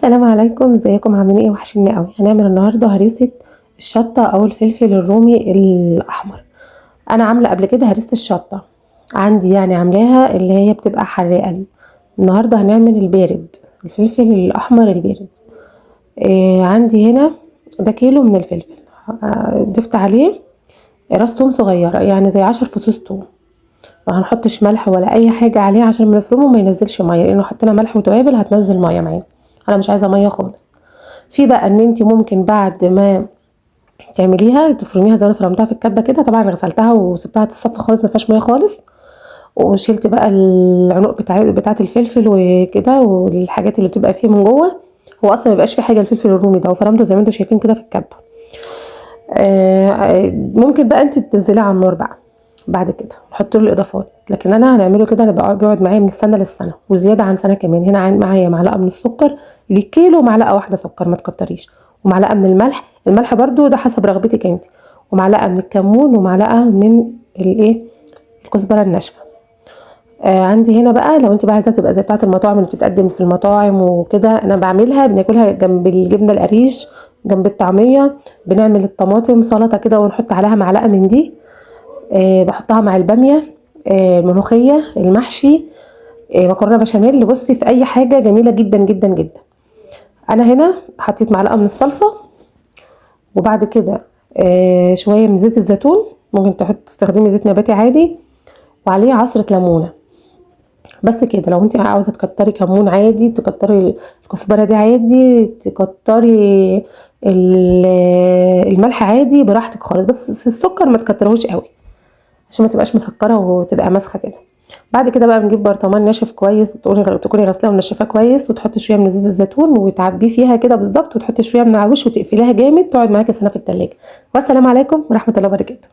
السلام عليكم، ازيكم عاملين ايه؟ وحشني قوي. هنعمل النهارده هريسه الشطه او الفلفل الرومي الاحمر. انا عامله قبل كده هريسه الشطه عندي، يعني عاملاها اللي هي بتبقى حراقه دي. النهارده هنعمل البارد، الفلفل الاحمر البارد. عندي هنا ده كيلو من الفلفل. ضفت عليه راس توم صغيره، يعني زي 10 فصوص توم. ما هنحطش ملح ولا اي حاجه عليه عشان ما نفرمه ما ينزلش ميه، لانه حطينا ملح وتوابل هتنزل ميه معانا. انا مش عايزه ميه خالص. في بقى ان انت ممكن بعد ما تعمليها تفرميها زي ما انا فرمتها في الكبه كده. طبعا غسلتها وسبتها تصفى خالص، ما فيهاش ميه خالص. وشلت بقى العنق بتاعه الفلفل وكده والحاجات اللي بتبقى فيه من جوه. هو اصلا ما بيبقاش فيه حاجه الفلفل الرومي ده، وفرمته زي ما انتم شايفين كده في الكبه. ممكن بقى انت تنزليه على النار بقى بعد كده نحط له الاضافات، لكن انا هنعمله كده. انا بيقعد معايا من السنه للسنه وزياده عن سنه كمان. هنا معايا معلقه من السكر لكيلو، معلقه واحده سكر ما تكتريش، ومعلقه من الملح برضو ده حسب رغبتك انت، ومعلقه من الكمون، ومعلقه من الكزبره الناشفه. عندي هنا بقى لو انت بقى عايزاها تبقى زي بتاعه المطاعم اللي بتتقدم في المطاعم وكده، انا بعملها بناكلها جنب الجبنه القريش، جنب الطعميه. بنعمل الطماطم سلطه كده ونحط عليها معلقه من دي. بحطها مع الباميه، الملوخيه، المحشي، مكرونه بشاميل. بصي في اي حاجه جميله جدا جدا جدا. انا هنا حطيت معلقه من الصلصه، وبعد كده شويه من زيت الزيتون. ممكن تستخدمي زيت نباتي عادي، وعليه عصره ليمونه. بس كده. لو انت عاوزه تكتري كمون عادي، تكتري الكزبره دي عادي، تكتري الملح عادي براحتك خالص. بس السكر ما تكترهوش قوي عشان ما تبقاش مسكره وتبقى مسخه كده. بعد كده بقى بنجيب برطمان ناشف كويس، تكوني غسلاه ومنشفاه كويس، وتحطي شويه من زيت الزيتون وتعبيه فيها كده بالظبط، وتحطي شويه من على الوش وتقفليها جامد، تقعد معاكي سنه في التلاجة. والسلام عليكم ورحمه الله وبركاته.